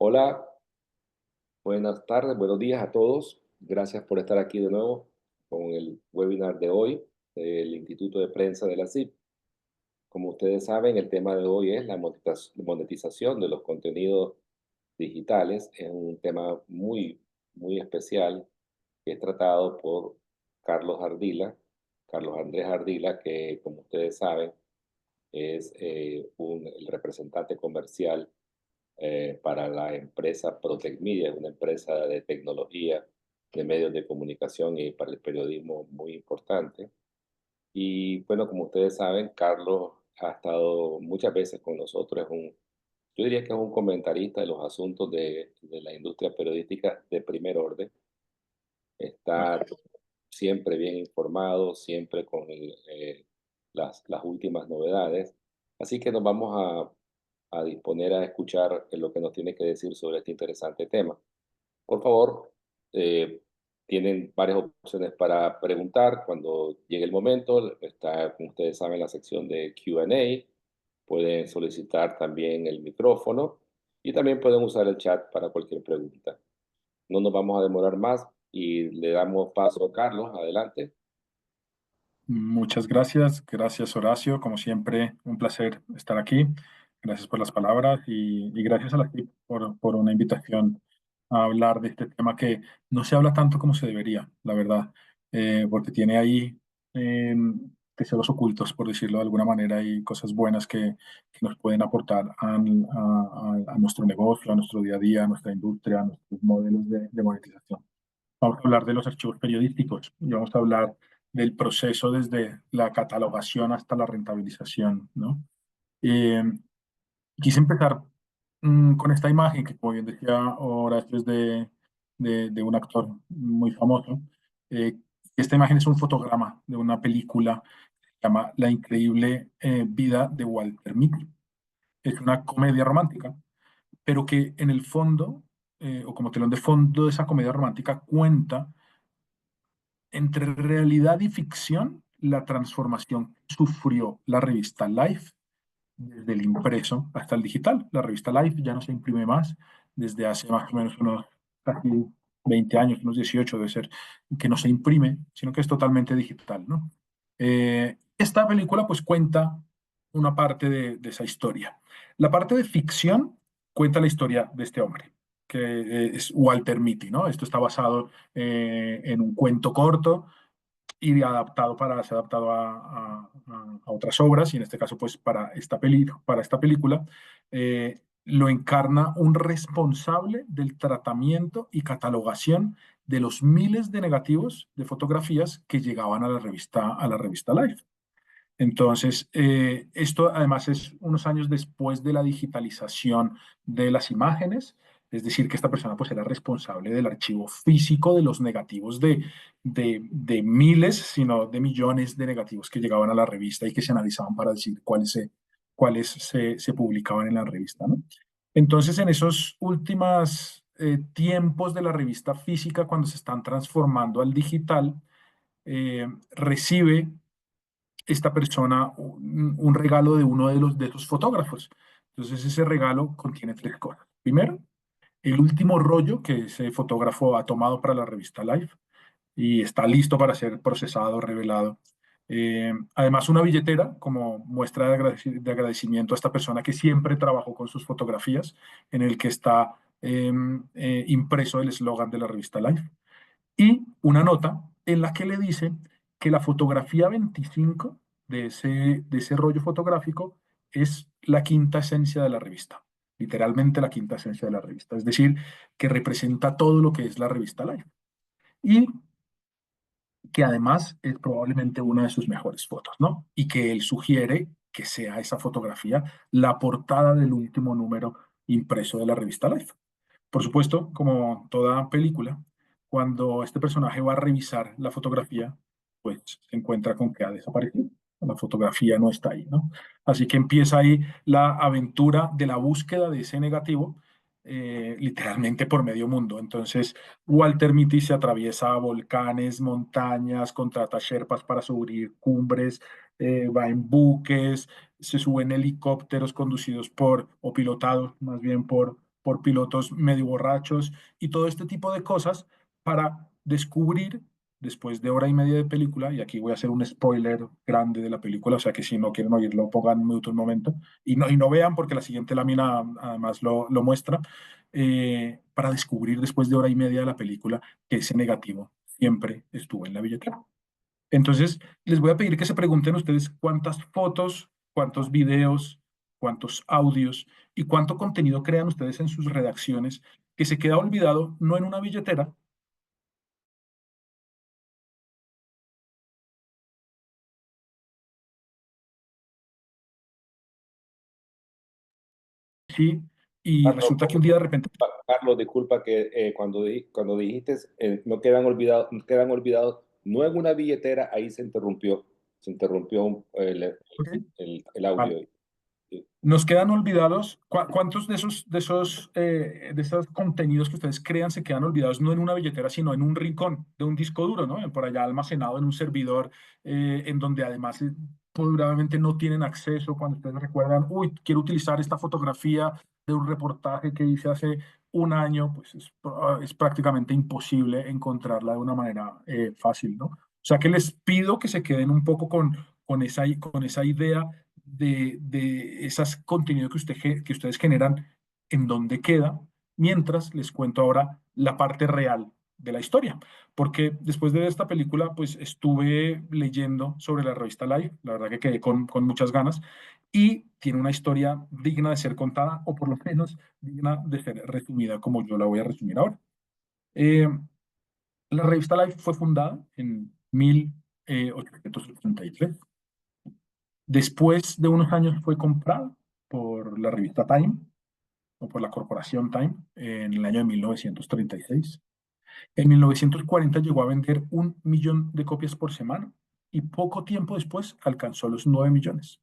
Hola, buenas tardes, buenos días a todos. Gracias por estar aquí de nuevo con el webinar de hoy del Instituto de Prensa de la CIP. Como ustedes saben, el tema de hoy es la monetización de los contenidos digitales. Es un tema muy especial que es tratado por Carlos Ardila, Carlos Andrés Ardila, que como ustedes saben es el representante comercial para la empresa Protec Media, una empresa de tecnología, de medios de comunicación y para el periodismo muy importante. Y bueno, como ustedes saben, Carlos ha estado muchas veces con nosotros. Yo diría que es un comentarista de los asuntos de la industria periodística de primer orden. Está siempre bien informado, siempre con las últimas novedades. Así que nos vamos a disponer a escuchar lo que nos tiene que decir sobre este interesante tema. Por favor, eh, tienen varias opciones para preguntar cuando llegue el momento. Está, como ustedes saben, la sección de Q&A. Pueden solicitar también el micrófono y también pueden usar el chat para cualquier pregunta. No nos vamos a demorar más y le damos paso a Carlos. Adelante. Muchas gracias, gracias Horacio, como siempre un placer estar aquí, gracias por las palabras y gracias a la CIP por una invitación a hablar de este tema que no se habla tanto como se debería, la verdad, porque tiene ahí eh, tesoros ocultos, por decirlo de alguna manera, y cosas buenas que nos pueden aportar a nuestro negocio, a nuestro día a día, a nuestra industria, a nuestros modelos de monetización. Vamos a hablar de los archivos periodísticos y vamos a hablar del proceso desde la catalogación hasta la rentabilización, ¿no? Eh, Quise empezar con esta imagen que, como bien decía Horacio, es de un actor muy famoso. Eh, Esta imagen es un fotograma de una película que se llama La increíble vida de Walter Mitty. Es una comedia romántica, pero que en el fondo, o como telón de fondo de esa comedia romántica, cuenta entre realidad y ficción la transformación que sufrió la revista Life desde el impreso hasta el digital. La revista Life ya no se imprime más desde hace más o menos unos casi 20 años, unos 18 debe ser, que no se imprime, sino que es totalmente digital, ¿no? Esta película pues cuenta una parte de esa historia. La parte de ficción cuenta la historia de este hombre, que es Walter Mitty, ¿no? Esto está basado en un cuento corto y adaptado para ser adaptado a otras obras, y en este caso, pues para esta película, lo encarna un responsable del tratamiento y catalogación de los miles de negativos de fotografías que llegaban a la revista Life. Entonces, esto además es unos años después de la digitalización de las imágenes, es decir, que esta persona pues era responsable del archivo físico de los negativos de miles, sino de millones de negativos que llegaban a la revista y que se analizaban para decir cuáles se publicaban en la revista, ¿no? Entonces, en esos últimos tiempos de la revista física, cuando se están transformando al digital, recibe esta persona un regalo de uno de esos fotógrafos. Entonces ese regalo contiene tres cosas. Primero, el último rollo que ese fotógrafo ha tomado para la revista Life y está listo para ser procesado, revelado. Además, una billetera como muestra de agradecimiento a esta persona que siempre trabajó con sus fotografías, en el que está impreso el eslogan de la revista Life. Y una nota en la que le dice que la fotografía 25 de ese rollo fotográfico es la quinta esencia de la revista, literalmente la quinta esencia de la revista, es decir, que representa todo lo que es la revista Life y que además es probablemente una de sus mejores fotos, ¿no? Y que él sugiere que sea esa fotografía la portada del último número impreso de la revista Life. Por supuesto, como toda película, cuando este personaje va a revisar la fotografía, pues se encuentra con que ha desaparecido. La fotografía no está ahí, ¿no? Así que empieza ahí la aventura de la búsqueda de ese negativo, literalmente por medio mundo. Entonces, Walter Mitty se atraviesa volcanes, montañas, contrata sherpas para subir cumbres, va en buques, se sube en helicópteros conducidos por, o pilotados más bien por pilotos medio borrachos y todo este tipo de cosas para descubrir, después de hora y media de película, y aquí voy a hacer un spoiler grande de la película, o sea que si no quieren oírlo, pongan mute un momento, y no vean porque la siguiente lámina además lo muestra, para descubrir después de hora y media de la película que ese negativo siempre estuvo en la billetera. Entonces, les voy a pedir que se pregunten ustedes cuántas fotos, cuántos videos, cuántos audios y cuánto contenido crean ustedes en sus redacciones que se queda olvidado no en una billetera, sí, y Carlos, resulta que un día de repente, Carlos, disculpa que cuando dijiste no quedan olvidados, quedan olvidados, no en una billetera, ahí se interrumpió ok, el vale, audio. nos quedan olvidados. ¿Cuántos de esos contenidos que ustedes crean se quedan olvidados no en una billetera, sino en un rincón de un disco duro, ¿no? Por allá almacenado en un servidor, en donde además probablemente no tienen acceso cuando ustedes recuerdan, uy, quiero utilizar esta fotografía de un reportaje que hice hace un año, pues es prácticamente imposible encontrarla de una manera fácil, ¿no? O sea que les pido que se queden un poco con esa idea de esos contenidos que ustedes generan, en dónde queda, mientras les cuento ahora la parte real de la historia. Porque después de ver esta película, pues estuve leyendo sobre la revista Life, la verdad que quedé con muchas ganas, y tiene una historia digna de ser contada, o por lo menos digna de ser resumida como yo la voy a resumir ahora. Eh, la revista Life fue fundada en 1883. Después de unos años fue comprada por la revista Time o por la corporación Time en el año de 1936. En 1940 llegó a vender 1 millón de copias por semana y poco tiempo después alcanzó los 9 millones.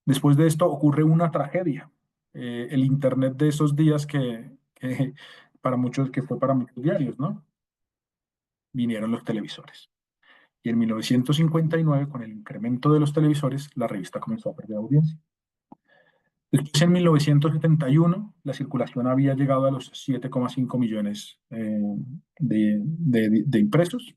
Después de esto ocurre una tragedia. El Internet de esos días que para muchos, que fue para muchos diarios, ¿no? Vinieron los televisores. Y en 1959, con el incremento de los televisores, la revista comenzó a perder audiencia. Después, en 1971, la circulación había llegado a los 7,5 millones de impresos.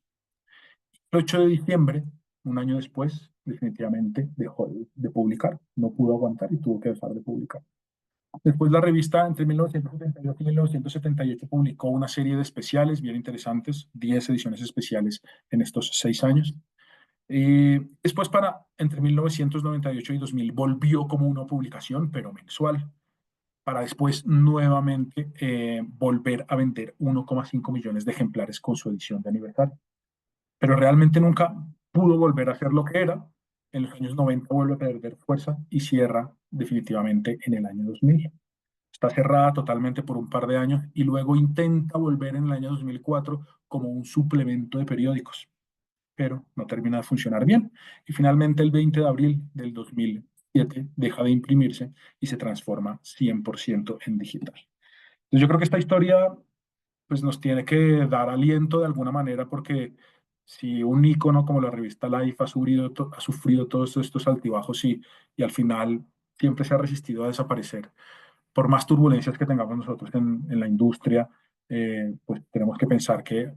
El 8 de diciembre, un año después, definitivamente dejó de publicar. No pudo aguantar y tuvo que dejar de publicar. Después la revista, entre 1972 y 1978, publicó una serie de especiales bien interesantes, 10 ediciones especiales en estos 6 años. Después, entre 1998 y 2000, volvió como una publicación, pero mensual, para después nuevamente volver a vender 1,5 millones de ejemplares con su edición de aniversario. Pero realmente nunca pudo volver a ser lo que era. En los años 90 vuelve a perder fuerza y cierra definitivamente en el año 2000. Está cerrada totalmente por un par de años y luego intenta volver en el año 2004 como un suplemento de periódicos, pero no termina de funcionar bien. Y finalmente, el 20 de abril del 2007 deja de imprimirse y se transforma 100% en digital. Entonces, yo creo que esta historia pues, nos tiene que dar aliento de alguna manera, porque si un ícono como la revista Life ha sufrido todos estos altibajos y al final siempre se ha resistido a desaparecer, por más turbulencias que tengamos nosotros en la industria, pues tenemos que pensar que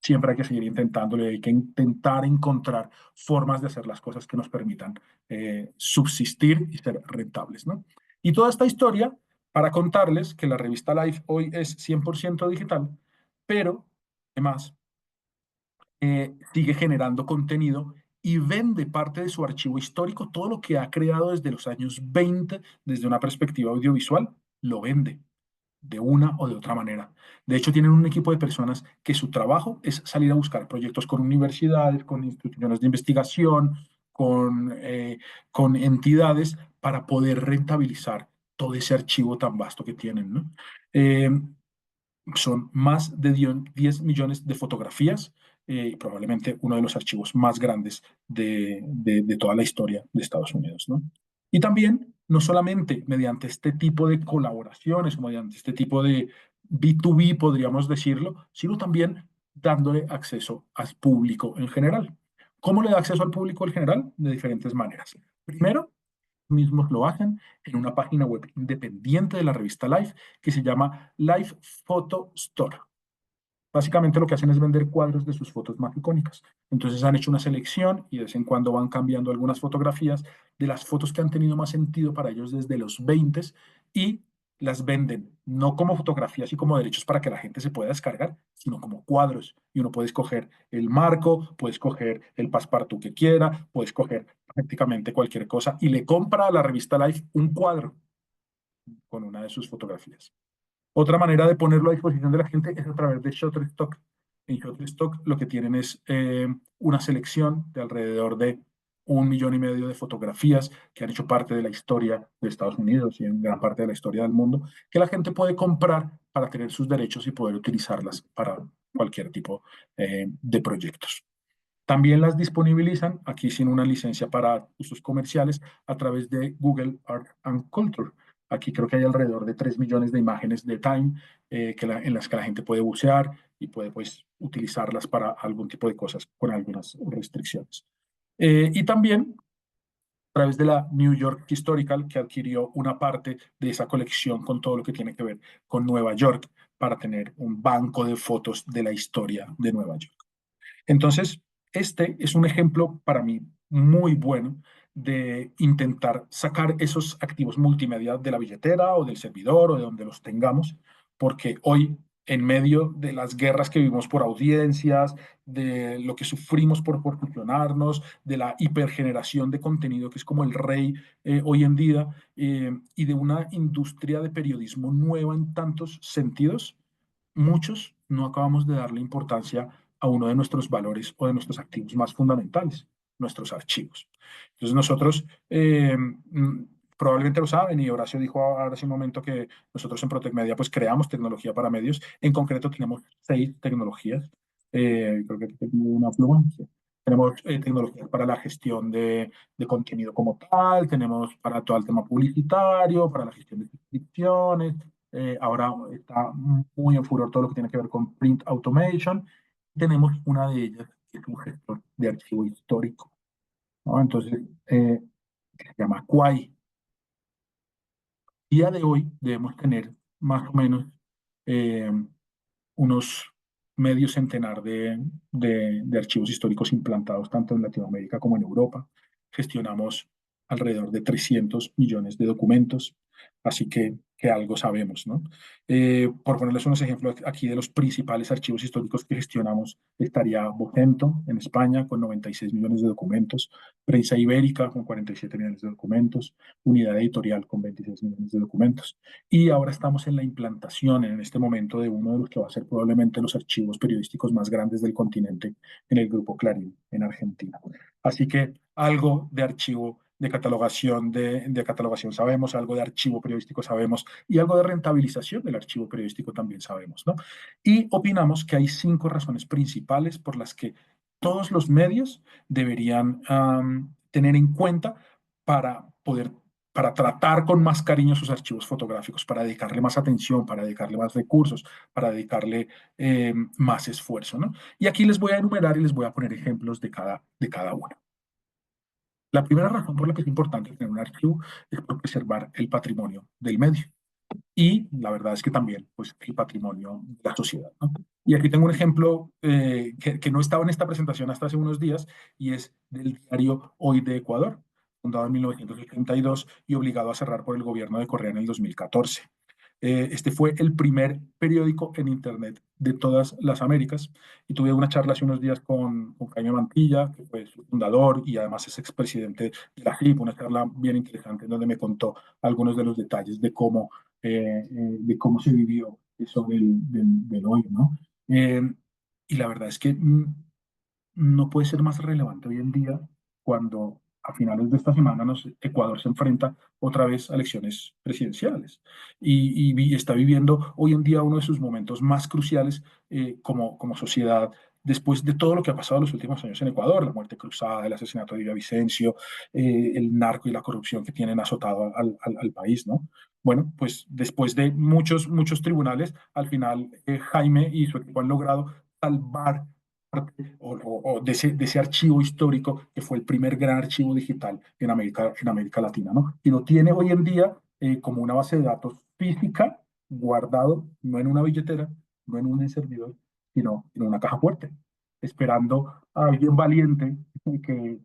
siempre hay que seguir intentándolo y hay que intentar encontrar formas de hacer las cosas que nos permitan subsistir y ser rentables, ¿no? Y toda esta historia para contarles que la revista Life hoy es 100% digital, pero además sigue generando contenido y vende parte de su archivo histórico, todo lo que ha creado desde los años 20, desde una perspectiva audiovisual, lo vende de una o de otra manera. De hecho, tienen un equipo de personas que su trabajo es salir a buscar proyectos con universidades, con instituciones de investigación, con entidades para poder rentabilizar todo ese archivo tan vasto que tienen, ¿no? Eh, Son más de 10 millones de fotografías, probablemente uno de los archivos más grandes de toda la historia de Estados Unidos, ¿no? Y también, no solamente mediante este tipo de colaboraciones o mediante este tipo de B2B, podríamos decirlo, sino también dándole acceso al público en general. ¿Cómo le da acceso al público en general? De diferentes maneras. Primero, mismos lo hacen en una página web independiente de la revista Life que se llama Life Photo Store. Básicamente lo que hacen es vender cuadros de sus fotos más icónicas. Entonces han hecho una selección y de vez en cuando van cambiando algunas fotografías de las fotos que han tenido más sentido para ellos desde los 20 y las venden, no como fotografías y como derechos para que la gente se pueda descargar, sino como cuadros. Y uno puede escoger el marco, puede escoger el passepartout que quiera, puede escoger prácticamente cualquier cosa y le compra a la revista Life un cuadro con una de sus fotografías. Otra manera de ponerlo a disposición de la gente es a través de Shutterstock. En Shutterstock lo que tienen es una selección de alrededor de 1,5 millones de fotografías que han hecho parte de la historia de Estados Unidos y en gran parte de la historia del mundo, que la gente puede comprar para tener sus derechos y poder utilizarlas para cualquier tipo de proyectos. También las disponibilizan, aquí sin una licencia para usos comerciales, a través de Google Art and Culture. Aquí creo que hay alrededor de 3 millones de imágenes de Time en las que la gente puede bucear y puede pues, utilizarlas para algún tipo de cosas con algunas restricciones. Y también a través de la New York Historical, que adquirió una parte de esa colección con todo lo que tiene que ver con Nueva York para tener un banco de fotos de la historia de Nueva York. Entonces, este es un ejemplo para mí muy bueno de intentar sacar esos activos multimedia de la billetera o del servidor o de donde los tengamos, porque hoy, en medio de las guerras que vivimos por audiencias, de lo que sufrimos por funcionarnos, de la hipergeneración de contenido que es como el rey hoy en día, y de una industria de periodismo nueva en tantos sentidos, muchos no acabamos de darle importancia a uno de nuestros valores o de nuestros activos más fundamentales, nuestros archivos. Entonces nosotros, probablemente lo saben, y Horacio dijo ahora hace un momento que nosotros en Protec Media pues creamos tecnología para medios. En concreto tenemos 6 tecnologías. Creo que tengo una pluma. Sí. Tenemos tecnologías para la gestión de contenido como tal, tenemos para todo el tema publicitario, para la gestión de suscripciones, ahora está muy en furor todo lo que tiene que ver con print automation. Tenemos una de ellas que es un gestor de archivo histórico, ¿no? Entonces, se llama Quay. Día de hoy debemos tener más o menos eh, unos medio centenar de archivos históricos implantados tanto en Latinoamérica como en Europa. Gestionamos alrededor de 300 millones de documentos, así que algo sabemos, ¿no? Por ponerles unos ejemplos aquí de los principales archivos históricos que gestionamos, estaría Vocento en España con 96 millones de documentos, Prensa Ibérica con 47 millones de documentos, Unidad Editorial con 26 millones de documentos. Y ahora estamos en la implantación en este momento de uno de los que va a ser probablemente los archivos periodísticos más grandes del continente en el Grupo Clarín, en Argentina. Así que algo de archivo de catalogación sabemos, algo de archivo periodístico sabemos y algo de rentabilización del archivo periodístico también sabemos, ¿no? Y opinamos que hay 5 razones principales por las que todos los medios deberían tener en cuenta para poder para tratar con más cariño sus archivos fotográficos, para dedicarle más atención, para dedicarle más recursos, para dedicarle más esfuerzo, ¿no? Y aquí les voy a enumerar y les voy a poner ejemplos de cada uno. La primera razón por la que es importante tener un archivo es por preservar el patrimonio del medio. Y la verdad es que también, pues, el patrimonio de la sociedad, ¿no? Y aquí tengo un ejemplo que no estaba en esta presentación hasta hace unos días, y es del diario Hoy de Ecuador, fundado en 1982 y obligado a cerrar por el gobierno de Correa en el 2014. Este fue el primer periódico en Internet de todas las Américas y tuve una charla hace unos días con Jaime Mantilla, que fue su fundador y además es expresidente de la JIP, una charla bien interesante en donde me contó algunos de los detalles de cómo se vivió eso del hoy, ¿no? Eh, y la verdad es que no puede ser más relevante hoy en día cuando a finales de esta semana Ecuador se enfrenta otra vez a elecciones presidenciales y está viviendo hoy en día uno de sus momentos más cruciales como sociedad después de todo lo que ha pasado en los últimos años en Ecuador, la muerte cruzada, el asesinato de Villavicencio, el narco y la corrupción que tienen azotado al país, ¿no? Bueno, pues después de muchos tribunales, al final Jaime y su equipo han logrado salvar de ese archivo histórico que fue el primer gran archivo digital en América Latina, ¿no? Y lo tiene hoy en día como una base de datos física, guardado, no en una billetera, no en un servidor, sino en una caja fuerte, esperando a alguien valiente que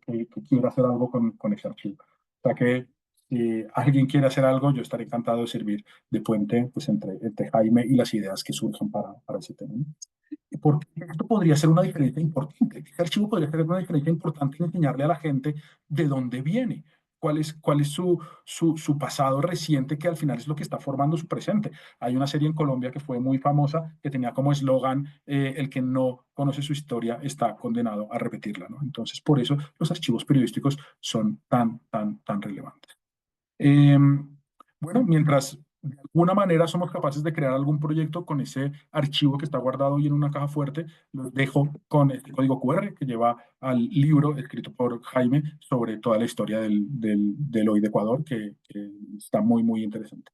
quiera hacer algo con ese archivo. O sea que si alguien quiere hacer algo, yo estaré encantado de servir de puente pues, entre Jaime y las ideas que surjan para ese tema, ¿no? Porque esto podría ser una diferencia importante. Este archivo podría ser una diferencia importante en enseñarle a la gente de dónde viene, cuál es su pasado reciente, que al final es lo que está formando su presente. Hay una serie en Colombia que fue muy famosa, que tenía como eslogan, el que no conoce su historia está condenado a repetirla, ¿no? Entonces, por eso los archivos periodísticos son tan relevantes. Eh, bueno, mientras de alguna manera somos capaces de crear algún proyecto con ese archivo que está guardado hoy en una caja fuerte, los dejo con este código QR que lleva al libro escrito por Jaime sobre toda la historia del hoy de Ecuador, que está muy interesante.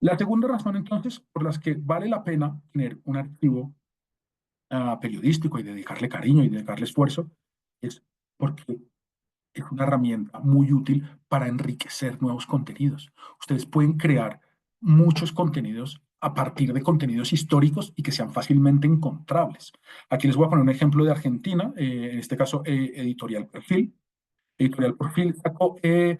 La segunda razón, entonces, por las que vale la pena tener un archivo periodístico y dedicarle cariño y dedicarle esfuerzo, es porque es una herramienta muy útil para enriquecer nuevos contenidos. Ustedes pueden crear muchos contenidos a partir de contenidos históricos y que sean fácilmente encontrables. Aquí les voy a poner un ejemplo de Argentina, en este caso Editorial Perfil. Editorial Perfil sacó en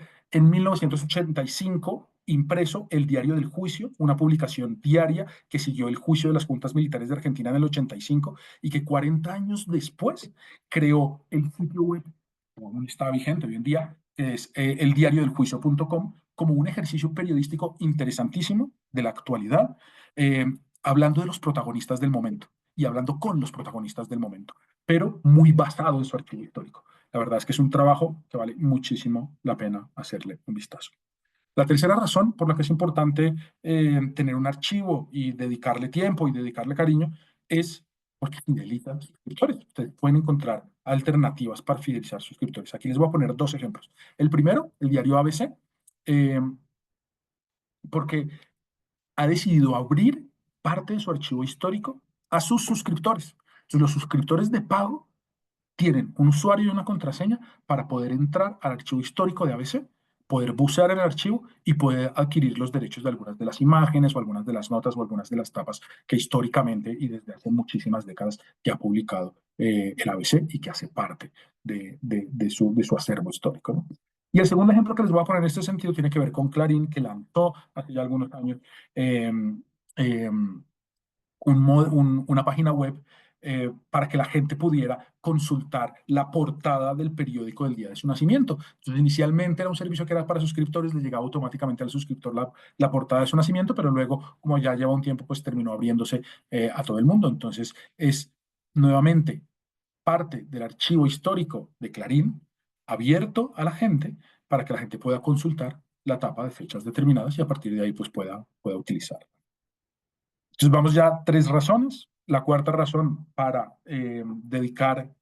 1985 impreso el Diario del Juicio, una publicación diaria que siguió el juicio de las juntas militares de Argentina en el 85 y que 40 años después creó el sitio web que aún está vigente hoy en día, que es eldiariodeljuicio.com, como un ejercicio periodístico interesantísimo de la actualidad, eh, hablando de los protagonistas del momento y hablando con los protagonistas del momento, pero muy basado en su archivo histórico. La verdad es que es un trabajo que vale muchísimo la pena hacerle un vistazo. La tercera razón por la que es importante tener un archivo y dedicarle tiempo y dedicarle cariño es porque fideliza a los suscriptores. Ustedes pueden encontrar alternativas para fidelizar suscriptores. Aquí les voy a poner dos ejemplos. El primero, el diario ABC, eh, porque ha decidido abrir parte de su archivo histórico a sus suscriptores. Entonces, los suscriptores de pago tienen un usuario y una contraseña para poder entrar al archivo histórico de ABC, poder bucear el archivo y poder adquirir los derechos de algunas de las imágenes o algunas de las notas o algunas de las tapas que históricamente y desde hace muchísimas décadas que ha publicado el ABC y que hace parte de su acervo histórico, ¿no? Y el segundo ejemplo que les voy a poner en este sentido tiene que ver con Clarín, que lanzó hace ya algunos años eh, eh, una página web para que la gente pudiera consultar la portada del periódico del día de su nacimiento. Entonces, inicialmente era un servicio que era para suscriptores, le llegaba automáticamente al suscriptor la portada de su nacimiento, pero luego, como ya lleva un tiempo, pues terminó abriéndose a todo el mundo. Entonces, es nuevamente parte del archivo histórico de Clarín abierto a la gente para que la gente pueda consultar la tapa de fechas determinadas y a partir de ahí pues pueda utilizar. Entonces vamos ya a tres razones. La cuarta razón para dedicar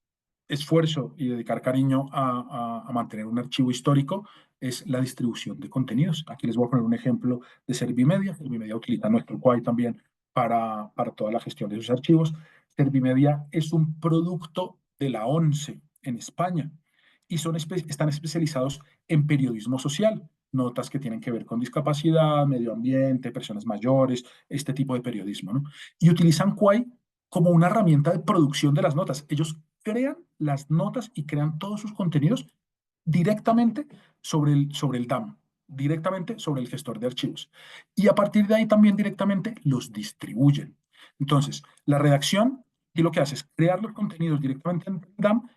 esfuerzo y dedicar cariño a mantener un archivo histórico es la distribución de contenidos. Aquí les voy a poner un ejemplo de Servimedia. Servimedia utiliza nuestro Quai también para toda la gestión de sus archivos. Servimedia es un producto de la ONCE en España y están especializados en periodismo social, notas que tienen que ver con discapacidad, medio ambiente, personas mayores, este tipo de periodismo, ¿no? Y utilizan Quai como una herramienta de producción de las notas. Ellos crean las notas y crean todos sus contenidos directamente sobre el DAM, directamente sobre el gestor de archivos. Y a partir de ahí también directamente los distribuyen. Entonces, la redacción y lo que hace es crear los contenidos directamente en el DAM,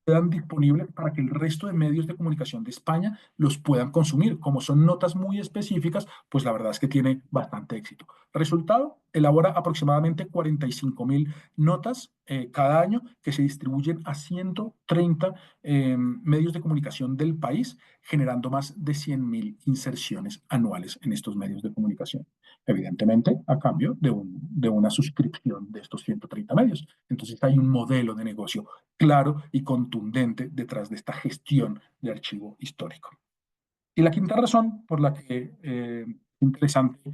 quedan disponibles para que el resto de medios de comunicación de España los puedan consumir. Como son notas muy específicas, pues la verdad es que tiene bastante éxito. Resultado, elabora aproximadamente 45.000 notas cada año que se distribuyen a 130 medios de comunicación del país, generando más de 100.000 inserciones anuales en estos medios de comunicación. Evidentemente, a cambio de una suscripción de estos 130 medios. Entonces hay un modelo de negocio claro y contundente detrás de esta gestión de archivo histórico. Y la quinta razón por la que es interesante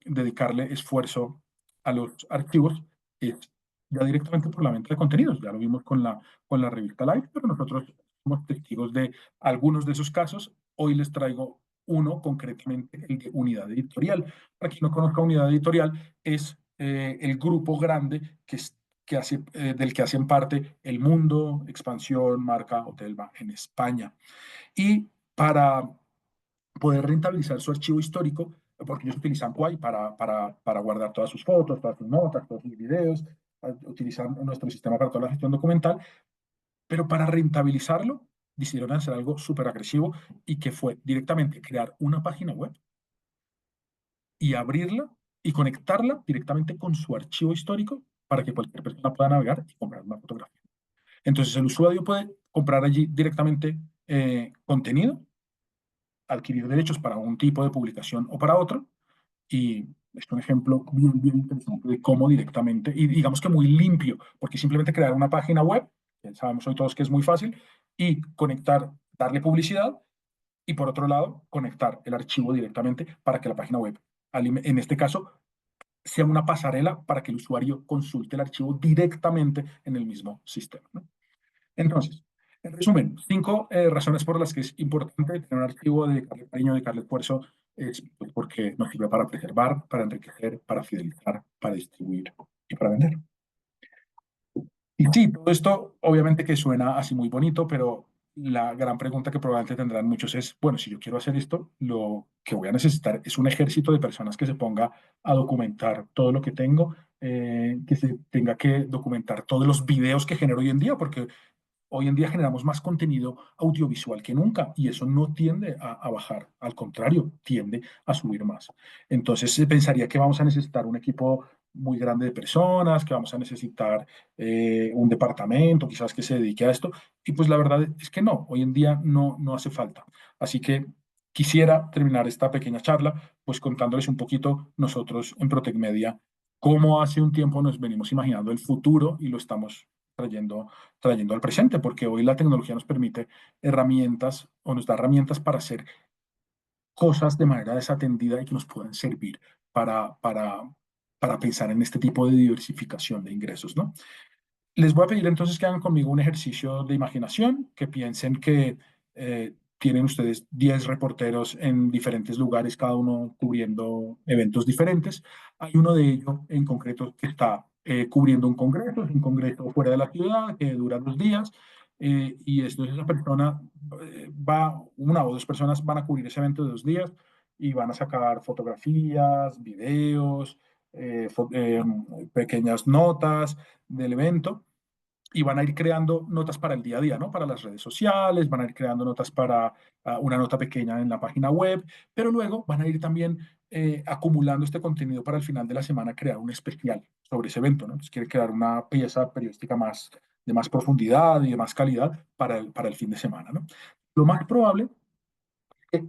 dedicarle esfuerzo a los archivos es ya directamente por la venta de contenidos. Ya lo vimos con la revista Live, pero nosotros somos testigos de algunos de esos casos. Hoy les traigo uno concretamente, el de Unidad Editorial. Para quien no conozca Unidad Editorial, es el grupo grande del que hacen parte El Mundo, Expansión, Marca, Hotelva en España. Y para poder rentabilizar su archivo histórico, porque ellos utilizan Quai para guardar todas sus fotos, todas sus notas, todos sus videos, utilizan nuestro sistema para toda la gestión documental, pero para rentabilizarlo decidieron hacer algo súper agresivo y que fue directamente crear una página web y abrirla y conectarla directamente con su archivo histórico para que cualquier persona pueda navegar y comprar una fotografía. Entonces el usuario puede comprar allí directamente contenido, adquirir derechos para un tipo de publicación o para otro, y es un ejemplo bien, bien interesante de cómo directamente, y digamos que muy limpio, porque simplemente crear una página web, que sabemos hoy todos que es muy fácil, y conectar, darle publicidad, y por otro lado, conectar el archivo directamente para que la página web, en este caso, sea una pasarela para que el usuario consulte el archivo directamente en el mismo sistema, ¿no? Entonces, en resumen, 5 razones por las que es importante tener un archivo, dedicarle cariño, dedicarle esfuerzo, es pues, porque nos sirve para preservar, para enriquecer, para fidelizar, para distribuir y para vender. Y sí, todo esto obviamente que suena así muy bonito, pero la gran pregunta que probablemente tendrán muchos es, bueno, si yo quiero hacer esto, lo que voy a necesitar es un ejército de personas que se ponga a documentar todo lo que tengo, que se tenga que documentar todos los videos que genero hoy en día, porque hoy en día generamos más contenido audiovisual que nunca y eso no tiende a bajar, al contrario, tiende a subir más. Entonces se pensaría que vamos a necesitar un equipo muy grande de personas, que vamos a necesitar un departamento quizás que se dedique a esto y pues la verdad es que no, hoy en día no hace falta. Así que quisiera terminar esta pequeña charla pues contándoles un poquito nosotros en Protec Media cómo hace un tiempo nos venimos imaginando el futuro y lo estamos trayendo al presente, porque hoy la tecnología nos permite herramientas o nos da herramientas para hacer cosas de manera desatendida y que nos puedan servir para, para, para pensar en este tipo de diversificación de ingresos, ¿no? Les voy a pedir entonces que hagan conmigo un ejercicio de imaginación, que piensen que tienen ustedes 10 reporteros en diferentes lugares, cada uno cubriendo eventos diferentes. Hay uno de ellos en concreto que está cubriendo un congreso fuera de la ciudad que dura 2 días. Y esto es esa persona, una o dos personas van a cubrir ese evento de 2 días y van a sacar fotografías, videos, pequeñas notas del evento y van a ir creando notas para el día a día, ¿no? Para las redes sociales, van a ir creando notas para una nota pequeña en la página web, pero luego van a ir también acumulando este contenido para el final de la semana, crear un especial sobre ese evento, ¿no? Entonces quiere crear una pieza periodística de más profundidad y de más calidad para el fin de semana, ¿no? Lo más probable es que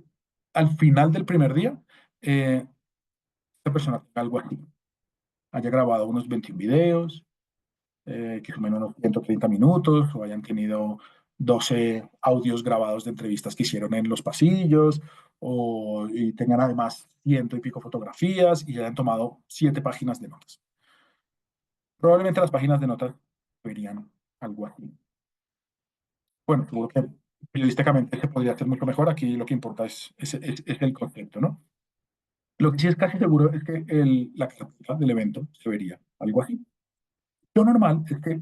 al final del primer día, esta persona tenga algo así, haya grabado unos 21 videos, que sumen unos 130 minutos o hayan tenido 12 audios grabados de entrevistas que hicieron en los pasillos y tengan además ciento y pico fotografías y hayan tomado 7 páginas de notas. Probablemente las páginas de notas verían algo así. Bueno, seguro que periodísticamente se podría hacer mucho mejor. Aquí lo que importa es el concepto, ¿no? Lo que sí es casi seguro es que la carátula del evento se vería algo así. Lo normal es que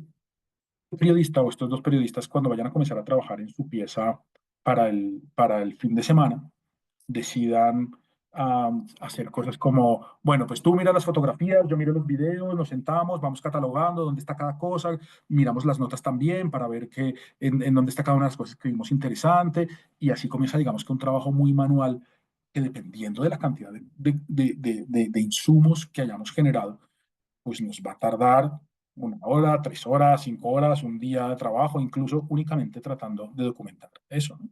periodista o estos dos periodistas cuando vayan a comenzar a trabajar en su pieza para el fin de semana, decidan hacer cosas como, bueno, pues tú miras las fotografías, yo miro los videos, nos sentamos, vamos catalogando dónde está cada cosa, miramos las notas también para ver en dónde está cada una de las cosas que vimos interesante y así comienza, digamos que un trabajo muy manual que dependiendo de la cantidad de insumos que hayamos generado, pues nos va a tardar 1 hora, 3 horas, 5 horas, un día de trabajo, incluso únicamente tratando de documentar eso, ¿no?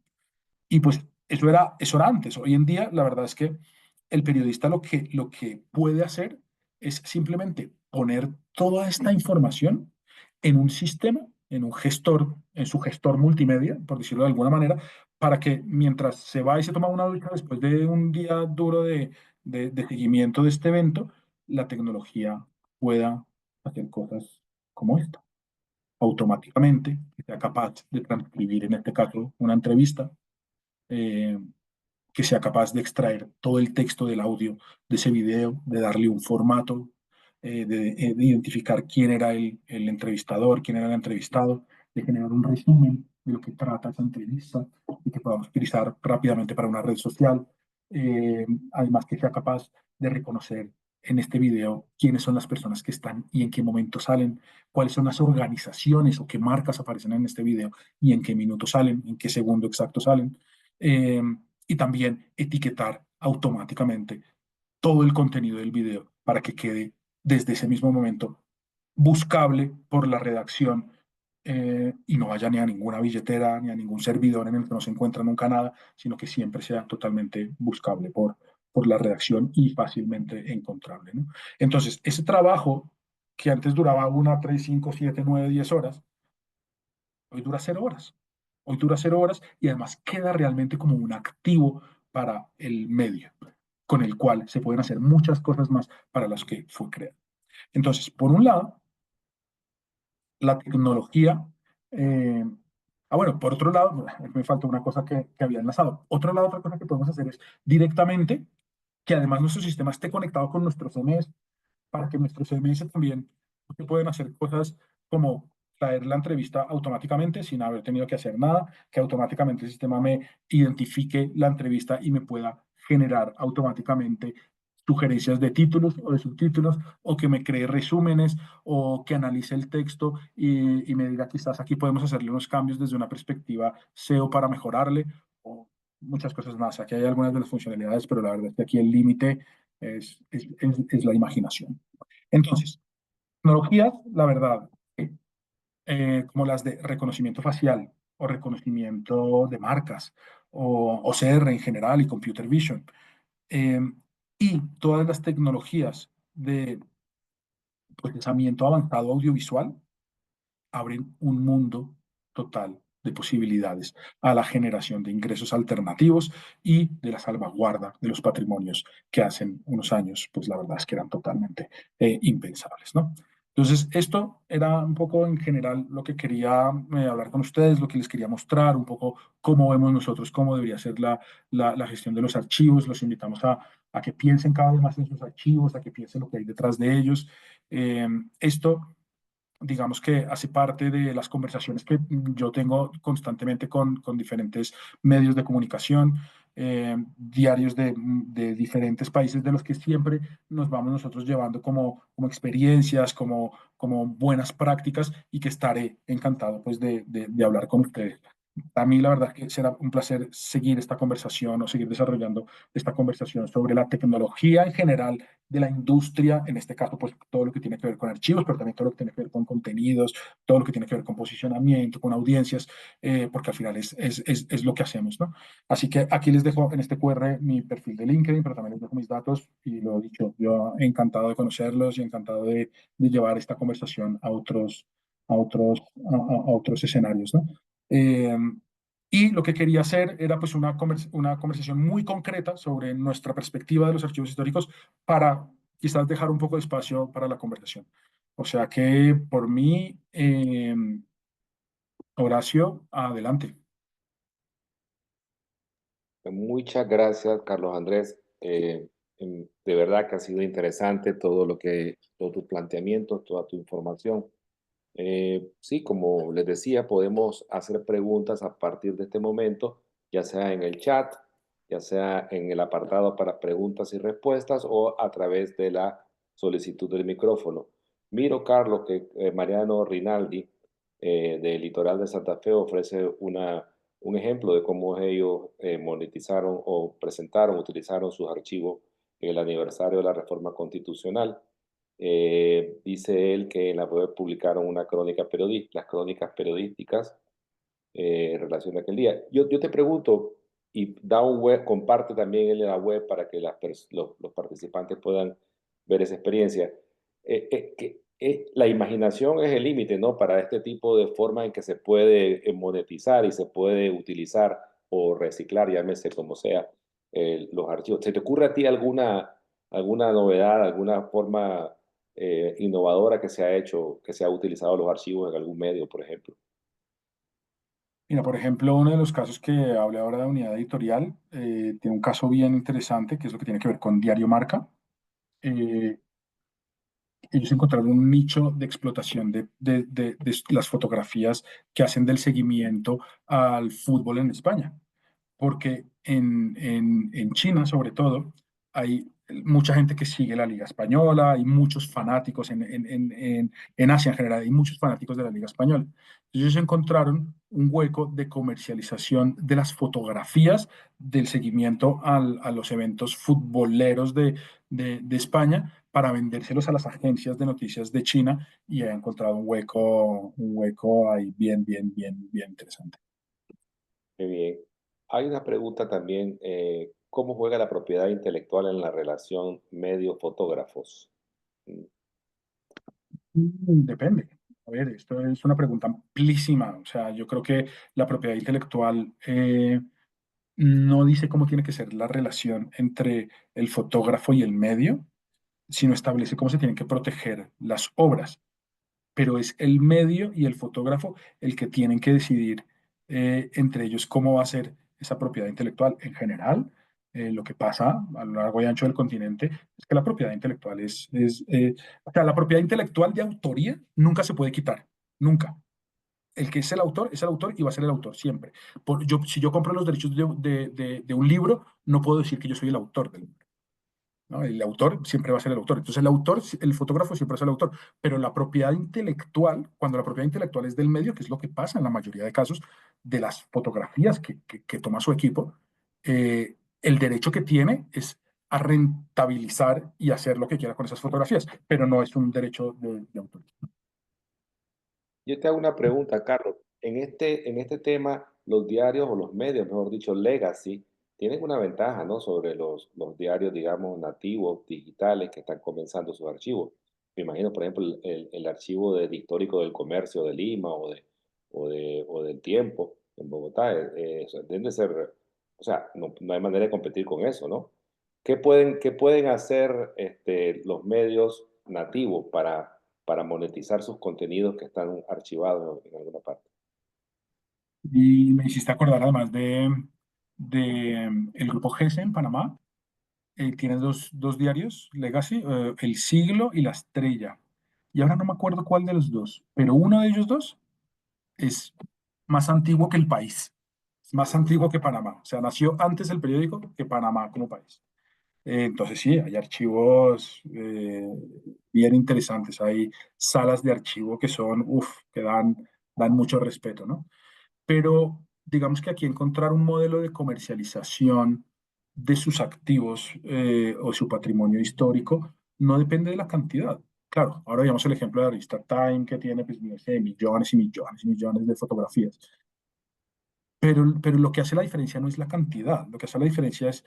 Y pues eso era antes. Hoy en día, la verdad es que el periodista lo que puede hacer es simplemente poner toda esta información en un sistema, en un gestor, en su gestor multimedia, por decirlo de alguna manera, para que mientras se va y se toma una ducha después de un día duro de seguimiento de este evento, la tecnología pueda hacer cosas como esta, automáticamente, que sea capaz de transcribir, en este caso, una entrevista, eh, que sea capaz de extraer todo el texto del audio de ese video, de darle un formato, de identificar quién era el entrevistador, quién era el entrevistado, de generar un resumen de lo que trata esa entrevista y que podamos utilizar rápidamente para una red social. Además, que sea capaz de reconocer en este video quiénes son las personas que están y en qué momento salen, cuáles son las organizaciones o qué marcas aparecen en este video y en qué minuto salen, en qué segundo exacto salen. Eh, y también etiquetar automáticamente todo el contenido del video para que quede desde ese mismo momento buscable por la redacción, y no vaya ni a ninguna billetera ni a ningún servidor en el que no se encuentra nunca nada, sino que siempre sea totalmente buscable por la redacción y fácilmente encontrable, ¿no? Entonces, ese trabajo que antes duraba 1, 3, 5, 7, 9, 10 horas, hoy dura 0 horas. Hoy dura 0 horas y además queda realmente como un activo para el medio, con el cual se pueden hacer muchas cosas más para las que fue creado. Entonces, por un lado, la tecnología. eh, bueno, por otro lado, me falta una cosa que había enlazado. Otro lado, otra cosa que podemos hacer es directamente que además nuestro sistema esté conectado con nuestro CMS, para que nuestros CMS también pueden hacer cosas como traer la entrevista automáticamente sin haber tenido que hacer nada, que automáticamente el sistema me identifique la entrevista y me pueda generar automáticamente sugerencias de títulos o de subtítulos, o que me cree resúmenes, o que analice el texto y me diga quizás aquí podemos hacerle unos cambios desde una perspectiva SEO para mejorarle, o muchas cosas más. Aquí hay algunas de las funcionalidades, pero la verdad es que aquí el límite es la imaginación. Entonces, tecnologías, la verdad, como las de reconocimiento facial o reconocimiento de marcas o OCR en general y computer vision, eh, y todas las tecnologías de procesamiento avanzado audiovisual abren un mundo total de posibilidades a la generación de ingresos alternativos y de la salvaguarda de los patrimonios que hace unos años, pues la verdad es que eran totalmente impensables, ¿no? Entonces, esto era un poco en general lo que quería hablar con ustedes, lo que les quería mostrar, un poco cómo vemos nosotros, cómo debería ser la gestión de los archivos. Los invitamos a que piensen cada vez más en sus archivos, a que piensen lo que hay detrás de ellos. Esto, digamos que hace parte de las conversaciones que yo tengo constantemente con diferentes medios de comunicación, diarios de diferentes países, de los que siempre nos vamos nosotros llevando como experiencias, como buenas prácticas, y que estaré encantado pues de hablar con ustedes. A mí la verdad que será un placer seguir esta conversación o seguir desarrollando esta conversación sobre la tecnología en general de la industria, en este caso, pues todo lo que tiene que ver con archivos, pero también todo lo que tiene que ver con contenidos, todo lo que tiene que ver con posicionamiento, con audiencias, porque al final es lo que hacemos, ¿no? Así que aquí les dejo en este QR mi perfil de LinkedIn, pero también les dejo mis datos y lo dicho, yo encantado de conocerlos y encantado de llevar esta conversación a otros escenarios, ¿no? Eh, y lo que quería hacer era pues una conversación muy concreta sobre nuestra perspectiva de los archivos históricos, para quizás dejar un poco de espacio para la conversación. O sea que por mí, Horacio, adelante. Muchas gracias, Carlos Andrés. De verdad que ha sido interesante todo tu planteamiento, toda tu información. Sí, como les decía, podemos hacer preguntas a partir de este momento, ya sea en el chat, ya sea en el apartado para preguntas y respuestas o a través de la solicitud del micrófono. Miro, Carlos, que Mariano Rinaldi, del Litoral de Santa Fe, ofrece un ejemplo de cómo ellos monetizaron o presentaron, utilizaron sus archivos en el aniversario de la reforma constitucional. Dice él que en la web publicaron una crónica periodística, las crónicas periodísticas en relación a aquel día. Yo te pregunto, y da un web, comparte también él en la web para que los participantes puedan ver esa experiencia. La imaginación es el límite, ¿no? Para este tipo de forma en que se puede monetizar y se puede utilizar o reciclar, llámese como sea, los archivos. ¿Se te ocurre a ti alguna novedad, alguna forma innovadora que se ha hecho, que se ha utilizado los archivos en algún medio, por ejemplo? Mira, por ejemplo, uno de los casos que hablé ahora de unidad editorial, tiene un caso bien interesante, que es lo que tiene que ver con Diario Marca. Eh, Ellos encontraron un nicho de explotación de las fotografías que hacen del seguimiento al fútbol en España, porque en China, sobre todo, hay mucha gente que sigue la Liga Española, hay muchos fanáticos en Asia en general, hay muchos fanáticos de la Liga Española. Ellos encontraron un hueco de comercialización de las fotografías del seguimiento a los eventos futboleros de España para vendérselos a las agencias de noticias de China y ha encontrado un hueco ahí bien interesante. Qué bien. Hay una pregunta también, ¿cómo juega la propiedad intelectual en la relación medio-fotógrafos? Mm, Depende. A ver, esto es una pregunta amplísima. O sea, yo creo que la propiedad intelectual no dice cómo tiene que ser la relación entre el fotógrafo y el medio, sino establece cómo se tienen que proteger las obras, pero es el medio y el fotógrafo el que tienen que decidir entre ellos cómo va a ser esa propiedad intelectual. En general, lo que pasa a lo largo y ancho del continente es que la propiedad intelectual o sea, la propiedad intelectual de autoría nunca se puede quitar, nunca. El que es el autor y va a ser el autor siempre. Si yo compro los derechos de un libro, no puedo decir que yo soy el autor del libro. ¿No? El autor siempre va a ser el autor. Entonces, el fotógrafo siempre es el autor, pero la propiedad intelectual, cuando la propiedad intelectual es del medio, que es lo que pasa en la mayoría de casos de las fotografías que toma su equipo, el derecho que tiene es a rentabilizar y hacer lo que quiera con esas fotografías, pero no es un derecho de autor. Yo te hago una pregunta, Carlos. En este tema, los diarios o los medios, mejor dicho, legacy, tienen una ventaja, ¿no? Sobre los diarios, digamos, nativos, digitales, que están comenzando sus archivos. Me imagino, por ejemplo, el archivo del histórico del comercio de Lima o del Tiempo en Bogotá. O sea, deben de ser, o sea, no hay manera de competir con eso, ¿no? ¿Qué pueden hacer los medios nativos para monetizar sus contenidos que están archivados en alguna parte? Y me hiciste acordar además de el grupo GESE en Panamá. Tiene dos diarios, Legacy, El Siglo y La Estrella. Y ahora no me acuerdo cuál de los dos, pero uno de ellos dos es más antiguo que el país, es más antiguo que Panamá. O sea, nació antes el periódico que Panamá como país. Entonces sí, hay archivos bien interesantes, hay salas de archivo que son, uff, que dan mucho respeto, ¿no? Pero digamos que aquí encontrar un modelo de comercialización de sus activos o su patrimonio histórico no depende de la cantidad. Claro, ahora veamos el ejemplo de la revista Time, que tiene pues, no sé, millones y millones y millones de fotografías. Pero lo que hace la diferencia no es la cantidad, lo que hace la diferencia es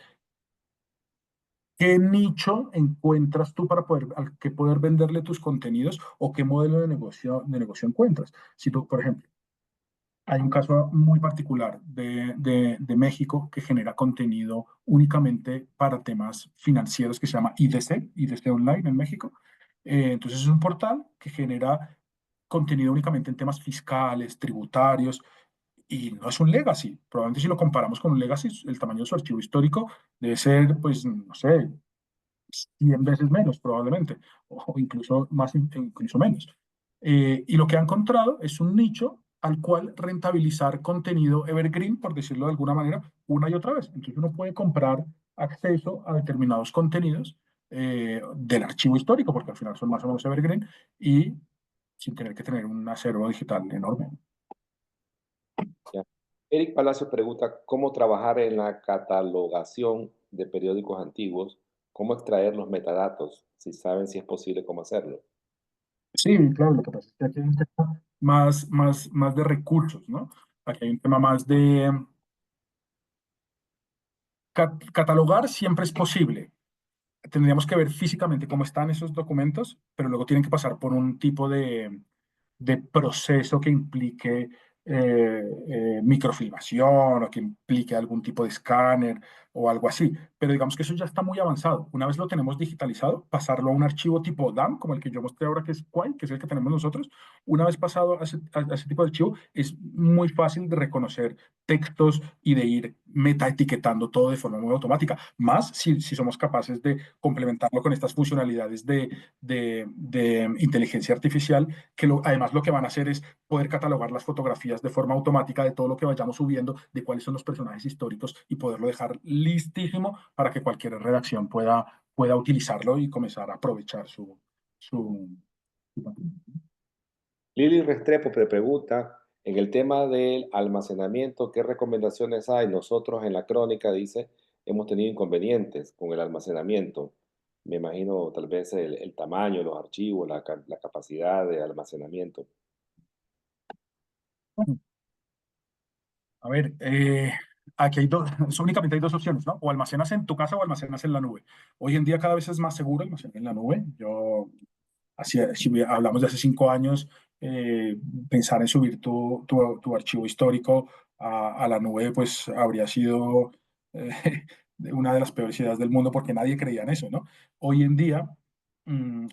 qué nicho encuentras tú para al que poder venderle tus contenidos o qué modelo de negocio encuentras. Si tú, por ejemplo, hay un caso muy particular de México que genera contenido únicamente para temas financieros que se llama IDC Online en México. Entonces es un portal que genera contenido únicamente en temas fiscales, tributarios, y no es un legacy. Probablemente si lo comparamos con un legacy, el tamaño de su archivo histórico debe ser, pues, no sé, 100 veces menos probablemente, o incluso más, incluso menos. Y lo que ha encontrado es un nicho al cual rentabilizar contenido evergreen, por decirlo de alguna manera, una y otra vez. Entonces uno puede comprar acceso a determinados contenidos del archivo histórico, porque al final son más o menos evergreen, y sin tener que tener un acervo digital enorme. ¿Ya? Eric Palacio pregunta, ¿cómo trabajar en la catalogación de periódicos antiguos? ¿Cómo extraer los metadatos? Si saben si es posible, cómo hacerlo. Sí, claro, lo que pasa es que aquí hay un tema más de recursos, ¿no? Aquí hay un tema más de catalogar siempre es posible. Tendríamos que ver físicamente cómo están esos documentos, pero luego tienen que pasar por un tipo de proceso que implique microfilmación o que implique algún tipo de escáner. o algo así. Pero digamos que eso ya está muy avanzado. Una vez lo tenemos digitalizado, pasarlo a un archivo tipo DAM, como el que yo mostré ahora, que es Quai, que es el que tenemos nosotros. Una vez pasado a ese tipo de archivo, es muy fácil de reconocer textos y de ir metaetiquetando todo de forma muy automática. Más si somos capaces de complementarlo con estas funcionalidades de inteligencia artificial, que además lo que van a hacer es poder catalogar las fotografías de forma automática de todo lo que vayamos subiendo, de cuáles son los personajes históricos y poderlo dejar listísimo para que cualquier redacción pueda utilizarlo y comenzar a aprovechar su, su patrimonio. Lili Restrepo pregunta, en el tema del almacenamiento, ¿qué recomendaciones hay? Nosotros en la crónica, dice, hemos tenido inconvenientes con el almacenamiento. Me imagino tal vez el tamaño, los archivos, la capacidad de almacenamiento. Bueno, a ver, aquí hay dos, únicamente hay dos opciones, ¿no? O almacenas en tu casa o almacenas en la nube. Hoy en día cada vez es más seguro almacenar en la nube. Si hablamos de hace 5 años, eh, pensar en subir tu archivo histórico a la nube, pues habría sido eh, una de las peores ideas del mundo porque nadie creía en eso, ¿no? Hoy en día,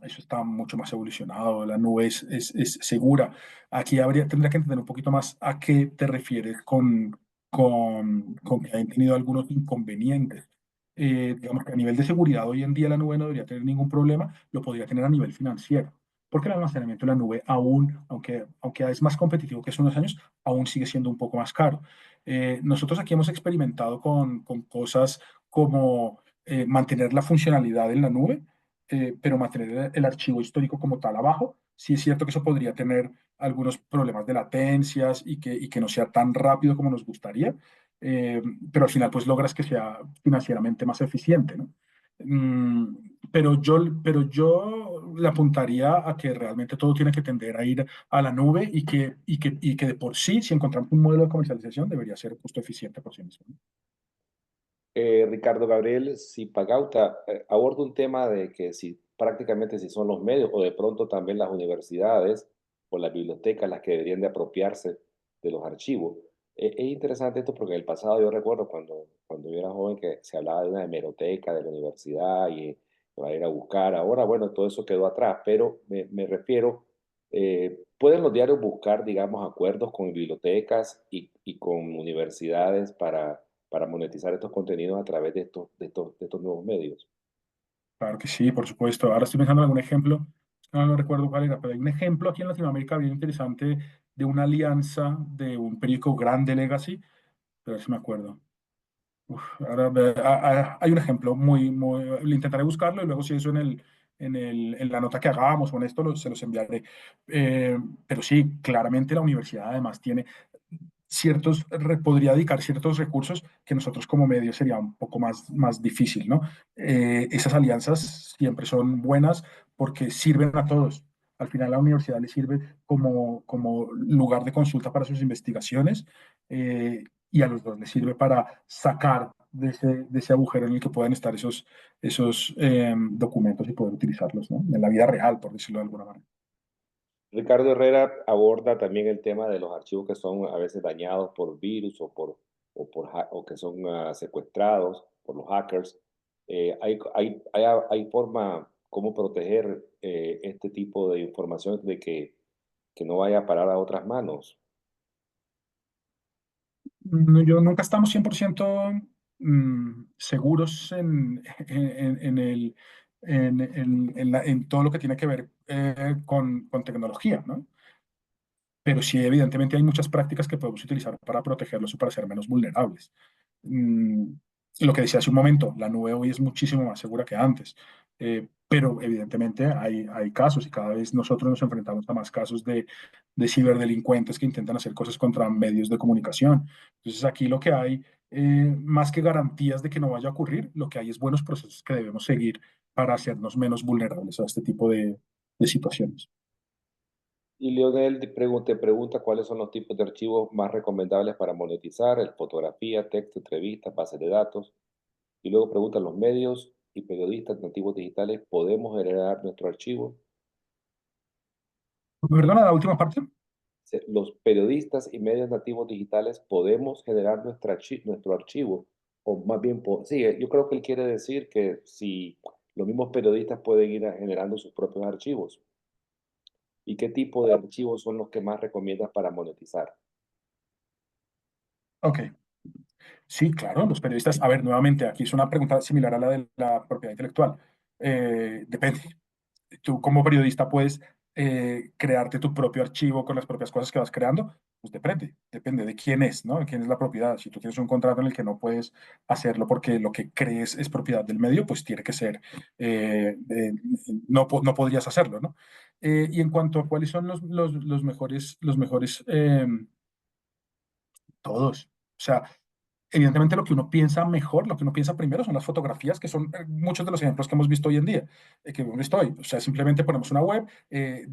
eso está mucho más evolucionado, la nube es segura. Aquí tendría que entender un poquito más a qué te refieres con que hayan tenido algunos inconvenientes. Digamos que a nivel de seguridad hoy en día la nube no debería tener ningún problema, lo podría tener a nivel financiero, porque el almacenamiento en la nube aún, aunque es más competitivo que hace unos años, aún sigue siendo un poco más caro. Nosotros aquí hemos experimentado con cosas como mantener la funcionalidad en la nube, pero mantener el archivo histórico como tal abajo. Sí es cierto que eso podría tener algunos problemas de latencias y que no sea tan rápido como nos gustaría, eh, pero al final pues logras que sea financieramente más eficiente, ¿no? Mm, pero yo le apuntaría a que realmente todo tiene que tender a ir a la nube y que de por sí, si encontramos un modelo de comercialización, debería ser costo eficiente por sí mismo, ¿no? Ricardo Gabriel, si Pagauta aborda un tema de que si prácticamente si son los medios o de pronto también las universidades o las bibliotecas las que deberían de apropiarse de los archivos. Es interesante esto porque en el pasado yo recuerdo cuando yo era joven que se hablaba de una hemeroteca de la universidad y que va a ir a buscar. Ahora, bueno, todo eso quedó atrás, pero me refiero, ¿pueden los diarios buscar, digamos, acuerdos con bibliotecas y con universidades para monetizar estos contenidos a través de estos nuevos medios? Claro que sí, por supuesto. Ahora estoy pensando en algún ejemplo, no recuerdo cuál era, pero hay un ejemplo aquí en Latinoamérica bien interesante de una alianza de un periódico grande Legacy, a ver si me acuerdo. Uf, ahora hay un ejemplo le intentaré buscarlo y luego si eso en la nota que hagamos o en esto se los enviaré. Eh, pero sí, claramente la universidad además tiene podría dedicar ciertos recursos que nosotros como medio sería un poco más difícil, ¿no? Esas alianzas siempre son buenas porque sirven a todos. Al final la universidad le sirve como lugar de consulta para sus investigaciones, y a los dos les sirve para sacar de ese agujero en el que puedan estar esos documentos y poder utilizarlos, ¿no? En la vida real, por decirlo de alguna manera. Ricardo Herrera aborda también el tema de los archivos que son a veces dañados por virus o que son secuestrados por los hackers. ¿Hay forma cómo proteger este tipo de información de que no vaya a parar a otras manos? Yo nunca estamos 100% seguros en todo lo que tiene que ver con tecnología, ¿no? Pero sí, evidentemente hay muchas prácticas que podemos utilizar para protegerlos o para ser menos vulnerables. Mm, lo que decía hace un momento, la nube hoy es muchísimo más segura que antes, pero evidentemente hay casos y cada vez nosotros nos enfrentamos a más casos de ciberdelincuentes que intentan hacer cosas contra medios de comunicación. Entonces aquí lo que hay, más que garantías de que no vaya a ocurrir, lo que hay es buenos procesos que debemos seguir para hacernos menos vulnerables a este tipo de situaciones. Y Leonel te pregunta cuáles son los tipos de archivos más recomendables para monetizar: el fotografía, texto, entrevistas, bases de datos. Y luego pregunta, ¿los medios y periodistas nativos digitales podemos generar nuestro archivo? ¿Perdona la última parte? Los periodistas y medios nativos digitales podemos generar nuestro archivo. o más bien, sí, yo creo que él quiere decir que si los mismos periodistas pueden ir generando sus propios archivos. ¿Y qué tipo de archivos son los que más recomiendas para monetizar? Ok, sí, claro, los periodistas, a ver, nuevamente, aquí es una pregunta similar a la de la propiedad intelectual. Depende. Tú como periodista puedes crearte tu propio archivo con las propias cosas que vas creando, pues depende de quién es, ¿no? De quién es la propiedad. Si tú tienes un contrato en el que no puedes hacerlo porque lo que crees es propiedad del medio, pues tiene que ser, no podrías hacerlo, ¿no? Y en cuanto a cuáles son los mejores, todos. O sea, evidentemente lo que uno piensa mejor, lo que uno piensa primero son las fotografías, que son muchos de los ejemplos que hemos visto hoy en día, que hemos visto hoy. O sea, simplemente ponemos una web,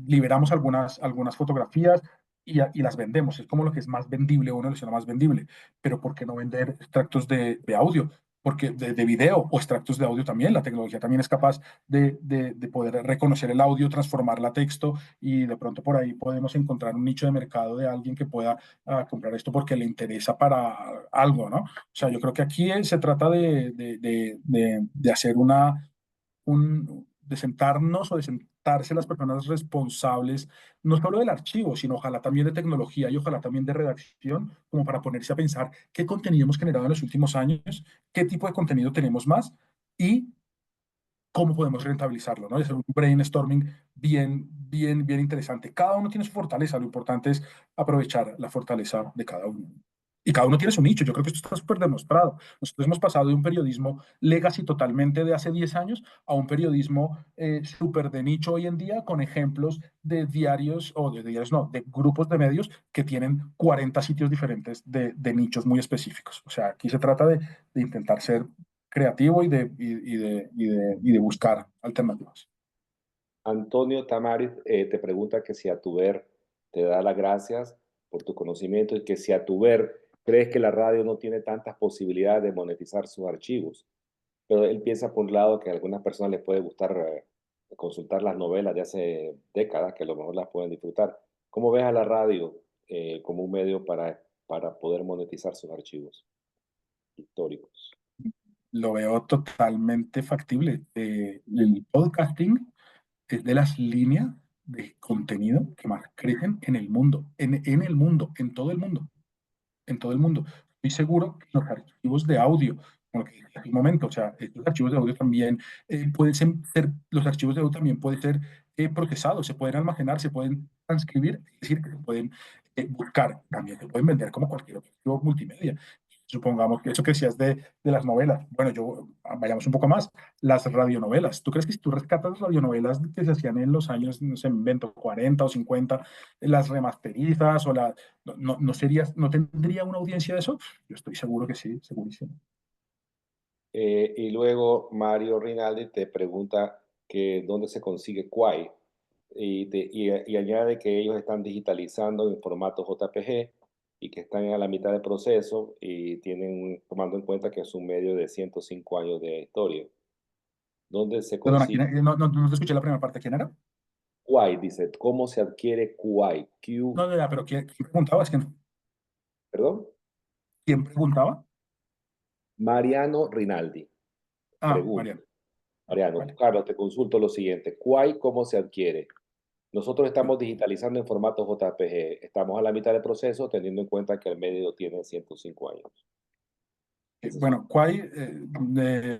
liberamos algunas fotografías y las vendemos. Es como lo que es más vendible, uno de los más vendible. Pero ¿por qué no vender extractos de audio? Porque de video o extractos de audio también, la tecnología también es capaz de poder reconocer el audio, transformarla a texto y de pronto por ahí podemos encontrar un nicho de mercado de alguien que pueda comprar esto porque le interesa para algo, ¿no? O sea, yo creo que aquí se trata de hacer de sentarnos o de sentarse las personas responsables, no solo del archivo, sino ojalá también de tecnología y ojalá también de redacción, como para ponerse a pensar qué contenido hemos generado en los últimos años, qué tipo de contenido tenemos más y cómo podemos rentabilizarlo, ¿no? Y hacer un brainstorming bien interesante. Cada uno tiene su fortaleza, lo importante es aprovechar la fortaleza de cada uno. Y cada uno tiene su nicho, yo creo que esto está súper demostrado. Nosotros hemos pasado de un periodismo legacy totalmente de hace 10 años a un periodismo súper de nicho hoy en día, con ejemplos de diarios, o de diarios no, de grupos de medios que tienen 40 sitios diferentes de nichos muy específicos. O sea, aquí se trata de intentar ser creativo y de buscar alternativas. Antonio Tamariz te pregunta que si a tu ver te da las gracias por tu conocimiento y que si a tu ver crees que la radio no tiene tantas posibilidades de monetizar sus archivos. Pero él piensa por un lado que a algunas personas les puede gustar consultar las novelas de hace décadas, que a lo mejor las pueden disfrutar. ¿Cómo ves a la radio como un medio para poder monetizar sus archivos históricos? Lo veo totalmente factible. El podcasting es de las líneas de contenido que más crecen en el mundo, en el mundo, en todo el mundo. En todo el mundo. Estoy seguro que los archivos de audio, como lo que dije hace un momento, o sea, estos archivos de audio también pueden los archivos de audio también pueden ser procesados, se pueden almacenar, se pueden transcribir, es decir, que se pueden buscar, también se pueden vender como cualquier otro archivo multimedia. Supongamos que eso que decías de las novelas, bueno, vayamos un poco más, las radionovelas. ¿Tú crees que si tú rescatas las radionovelas que se hacían en los años, no sé, invento, 40 o 50, las remasterizas o las no tendría una audiencia de eso? Yo estoy seguro que sí, segurísimo. Y luego Mario Rinaldi te pregunta que dónde se consigue Quai y añade que ellos están digitalizando en formato JPG y que están a la mitad del proceso y tienen, tomando en cuenta que es un medio de 105 años de historia. ¿Dónde se Perdona, consigue no te escuché la primera parte. ¿Quién era? Quai? Dice, ¿cómo se adquiere Quai? No, no, ya, pero ¿quién preguntaba? Es que ¿Perdón? ¿quién preguntaba? Mariano Rinaldi Ah, pregunta. Mariano. Ah, Mariano, vale. Carlos, te consulto lo siguiente. ¿Quai cómo se adquiere? Nosotros estamos digitalizando en formato JPG. Estamos a la mitad del proceso, teniendo en cuenta que el medio tiene 105 años. Ese es Bueno, Quay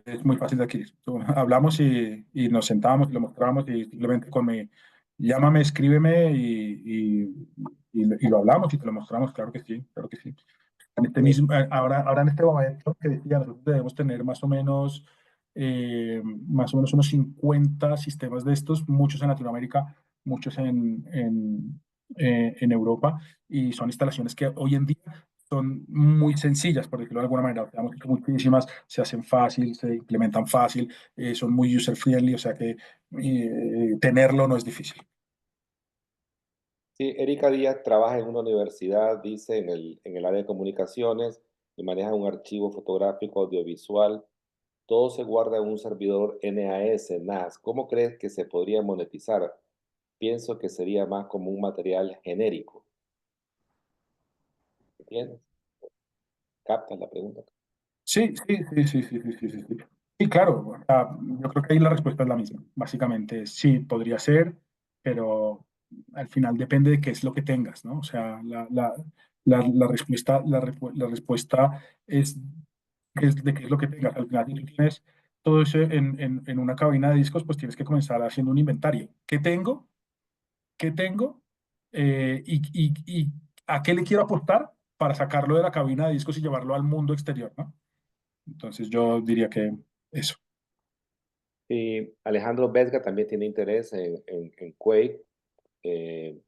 es muy fácil de adquirir. Hablamos y nos sentamos y lo mostramos y simplemente llámame, escríbeme y lo hablamos y te lo mostramos, claro que sí, claro que sí. En este eh, mismo, ahora en este momento que decía, nosotros debemos tener más o menos unos 50 sistemas de estos, muchos en Latinoamérica, muchos en Europa, y son instalaciones que hoy en día son muy sencillas, por decirlo de alguna manera. Digamos que muchísimas se hacen fácil, se implementan fácil, son muy user-friendly, o sea que tenerlo no es difícil. sí, Erika Díaz trabaja en una universidad, dice, en el área de comunicaciones y maneja un archivo fotográfico audiovisual. Todo se guarda en un servidor NAS. ¿Cómo crees que se podría monetizar? Pienso que sería más como un material genérico. ¿Entiendes? ¿Captas la pregunta? Sí, sí, sí, sí, sí, sí, sí, sí, sí. Sí, claro, o sea, yo creo que ahí la respuesta es la misma. Básicamente, sí, podría ser, pero al final depende de qué es lo que tengas, ¿no? O sea, la respuesta, la respuesta es de qué es lo que tengas. Al final, si tú tienes todo eso en una cabina de discos, pues tienes que comenzar haciendo un inventario. ¿Qué tengo? ¿Qué tengo? Y a qué le quiero apostar para sacarlo de la cabina de discos y llevarlo al mundo exterior, ¿no? Entonces yo diría que eso. Y Alejandro Vesga también tiene interés en Quake. Eh,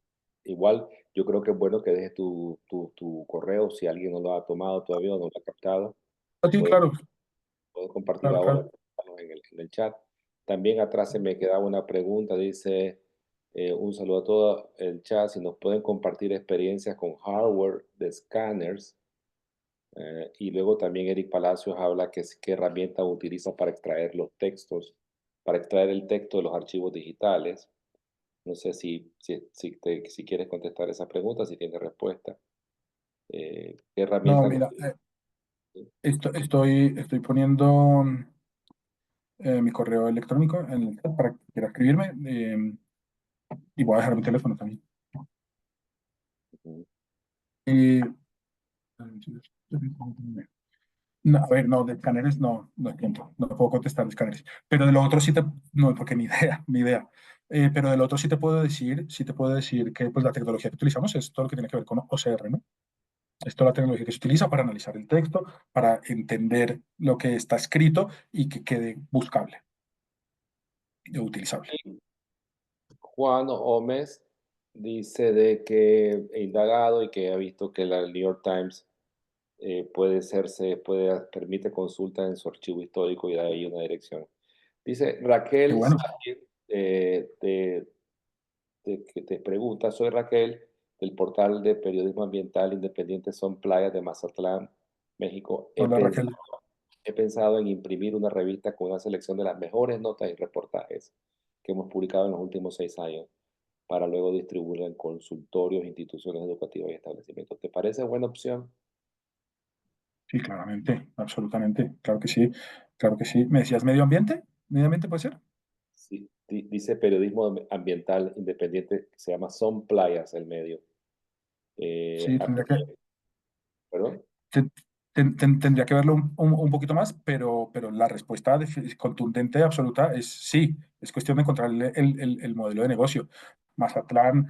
igual, yo creo que es bueno que dejes tu correo si alguien no lo ha tomado todavía o no lo ha captado. Sí, Puedes, claro, puedes compartir claro, ahora claro. en el chat. También atrás se me quedaba una pregunta, dice, un saludo a todo el chat, si nos pueden compartir experiencias con hardware de scanners. Y luego también Eric Palacios habla que qué herramienta utiliza para extraer los textos, para extraer el texto de los archivos digitales. No sé si quieres contestar esa pregunta, si tienes respuesta. ¿Qué No, herramienta? mira, estoy poniendo mi correo electrónico en el chat para que quiera escribirme y voy a dejar mi teléfono también. Ujú. Eh, no, a ver, no, de escáneres no, no entiendo, no puedo contestar de escáneres, pero de lo otro sí te, no, porque ni idea, ni idea. Pero del otro sí te puedo decir que pues la tecnología que utilizamos es todo lo que tiene que ver con OCR, ¿no? Es toda la tecnología que se utiliza para analizar el texto, para entender lo que está escrito y que quede buscable y utilizable. Juan Gómez dice de que he indagado y que ha visto que la New York Times permite consulta en su archivo histórico y da ahí una dirección. Dice Qué Raquel bueno. Sánchez, que te pregunta, soy Raquel del portal de periodismo ambiental independiente Son Playas de Mazatlán, México. Hola Raquel. He pensado en imprimir una revista con una selección de las mejores notas y reportajes que hemos publicado en los últimos 6 años para luego distribuirla en consultorios, instituciones educativas y establecimientos. ¿Te parece buena opción? Sí, claramente, absolutamente. Claro que sí, claro que sí. ¿Me decías medio ambiente? ¿Medio ambiente puede ser? Sí, dice periodismo ambiental independiente, se llama Son Playas el medio. Sí, ¿Perdón? te- tendría que verlo un poquito más, pero la respuesta contundente, absoluta, es sí. Es cuestión de encontrar el modelo de negocio. Mazatlán,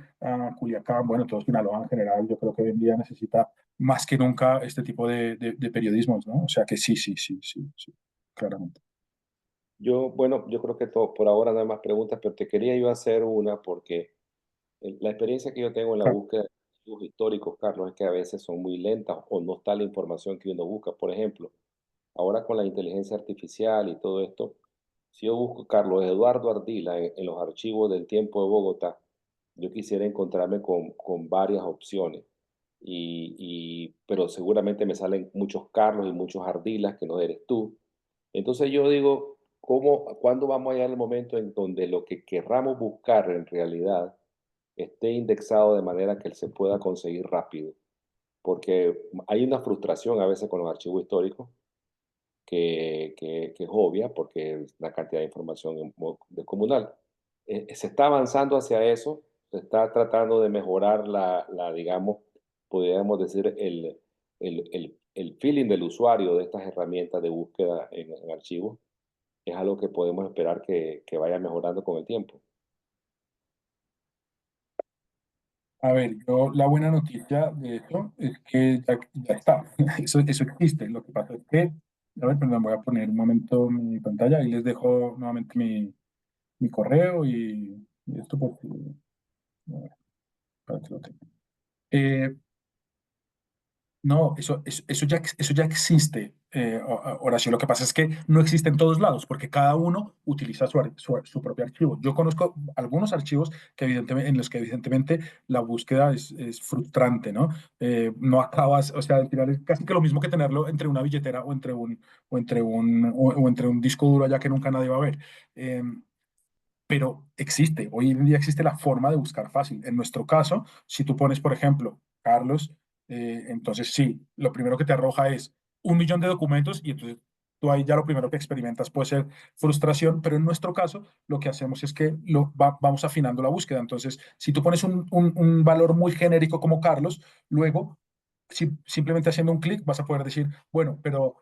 Culiacán, bueno, todo Sinaloa en general, yo creo que hoy en día necesita más que nunca este tipo de periodismos, ¿no? O sea que sí, sí, sí, sí, sí, claramente. Bueno, yo creo que por ahora no hay más preguntas, pero te quería yo hacer una porque la experiencia que yo tengo en la Claro, búsqueda de archivos históricos, Carlos, es que a veces son muy lentas o no está la información que uno busca. Por ejemplo, ahora con la inteligencia artificial y todo esto, si yo busco Carlos Eduardo Ardila en los archivos del Tiempo de Bogotá, yo quisiera encontrarme con varias opciones. Pero seguramente me salen muchos Carlos y muchos Ardilas que no eres tú. Entonces yo digo, ¿cuándo vamos a llegar al momento en donde lo que querramos buscar en realidad esté indexado de manera que se pueda conseguir rápido? Porque hay una frustración a veces con los archivos históricos que es obvia porque es una cantidad de información descomunal. Se está avanzando hacia eso, se está tratando de mejorar digamos, podríamos decir, el feeling del usuario de estas herramientas de búsqueda en archivos. Es algo que podemos esperar que vaya mejorando con el tiempo. a ver, yo la buena noticia de eso es que ya está, eso existe. Lo que pasa es que, a ver, perdón, voy a poner un momento mi pantalla y les dejo nuevamente mi correo y esto porque, a ver, para que lo tengan. Eh, no, eso ya existe, Horacio. Lo que pasa es que no existe en todos lados, porque cada uno utiliza su propio archivo. Yo conozco algunos archivos que evidentemente, en los que evidentemente la búsqueda es frustrante, ¿no? No acabas, o sea, al final es casi que lo mismo que tenerlo entre una billetera o entre un disco duro allá que nunca nadie va a ver. Pero existe, hoy en día existe la forma de buscar fácil. En nuestro caso, si tú pones, por ejemplo, Carlos, entonces sí, lo primero que te arroja es un millón de documentos y entonces tú ahí ya lo primero que experimentas puede ser frustración, pero en nuestro caso lo que hacemos es que vamos afinando la búsqueda. Entonces, si tú pones un valor muy genérico como Carlos, luego simplemente haciendo un clic vas a poder decir, bueno, pero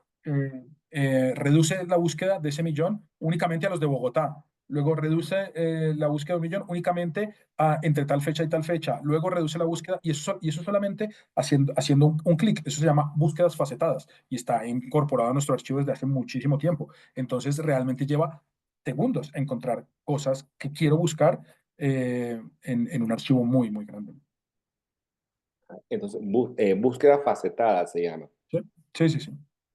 reduce la búsqueda de ese millón únicamente a los de Bogotá. Luego reduce la búsqueda de un millón únicamente entre tal fecha y tal fecha. Luego reduce la búsqueda y eso solamente haciendo un clic. Eso se llama búsquedas facetadas y está incorporado a nuestro archivo desde hace muchísimo tiempo. Entonces realmente lleva segundos encontrar cosas que quiero buscar en un archivo muy, muy grande. Entonces, búsqueda facetada se llama. Sí, sí, sí. Sí.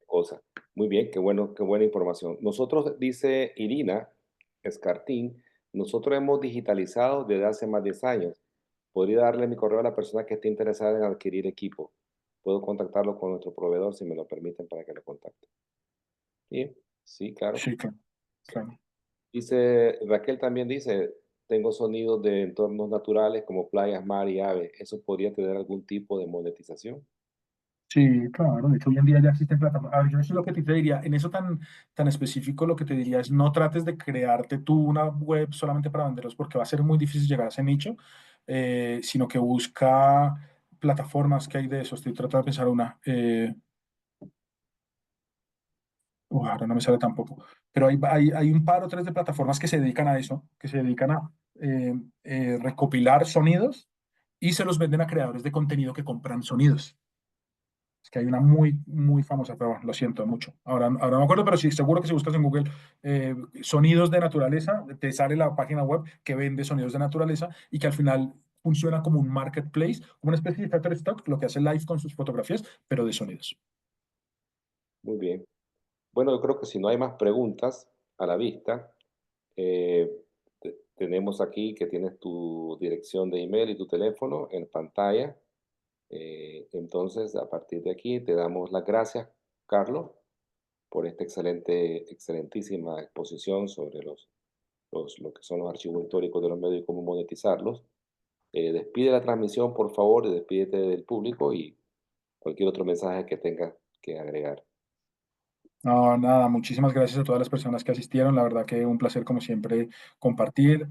Cosa. Muy bien, qué bueno, qué buena información. Nosotros, dice Irina Escartín, nosotros hemos digitalizado desde hace más de 10 años. Podría darle mi correo a la persona que esté interesada en adquirir equipo. Puedo contactarlo con nuestro proveedor si me lo permiten para que lo contacte. Sí, sí, claro. Sí, claro, Sí. claro. Dice, Raquel también dice, tengo sonidos de entornos naturales como playas, mar y aves. ¿Eso podría tener algún tipo de monetización? Sí, claro, de hecho hoy en día ya existen plataformas. A ver, yo eso es lo que te diría, en eso tan específico lo que te diría es no trates de crearte tú una web solamente para venderlos porque va a ser muy difícil llegar a ese nicho, sino que busca plataformas que hay de eso. Estoy tratando de pensar una. Ahora no me sale tampoco, pero hay un par o tres de plataformas que se dedican a eso, que se dedican a recopilar sonidos y se los venden a creadores de contenido que compran sonidos. Es que hay una muy, muy famosa, pero bueno, lo siento mucho. Ahora no me acuerdo, pero sí, seguro que si buscas en Google sonidos de naturaleza, te sale la página web que vende sonidos de naturaleza y que al final funciona como un marketplace, como una especie de Shutterstock, lo que hace Live con sus fotografías, pero de sonidos. Muy bien. Bueno, yo creo que si no hay más preguntas a la vista, eh, tenemos aquí que tienes tu dirección de email y tu teléfono en pantalla. Entonces, a partir de aquí, te damos las gracias, Carlos, por esta excelentísima exposición sobre lo que son los archivos históricos de los medios y cómo monetizarlos. Despide la transmisión, por favor, y despídete del público y cualquier otro mensaje que tengas que agregar. No, nada, muchísimas gracias a todas las personas que asistieron. La verdad que un placer, como siempre, compartir.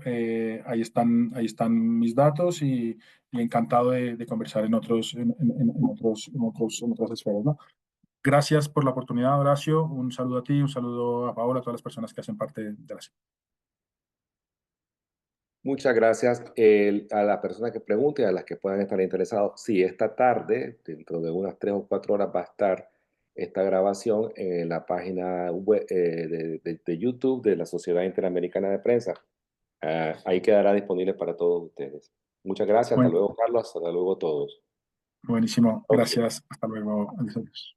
Ahí están mis datos y encantado de conversar en en otras esferas, ¿no? Gracias por la oportunidad, Horacio. Un saludo a ti, un saludo a Paola, a todas las personas que hacen parte de la... Muchas gracias a la persona que pregunte y a las que puedan estar interesados. Sí, esta tarde, dentro de unas 3 o 4 horas, va a estar esta grabación en la página web, de YouTube de la Sociedad Interamericana de Prensa. Ahí quedará disponible para todos ustedes. Muchas gracias. Hasta Bueno, luego, Carlos. Hasta luego, todos. buenísimo. Ok. Gracias. Hasta luego. Adiós.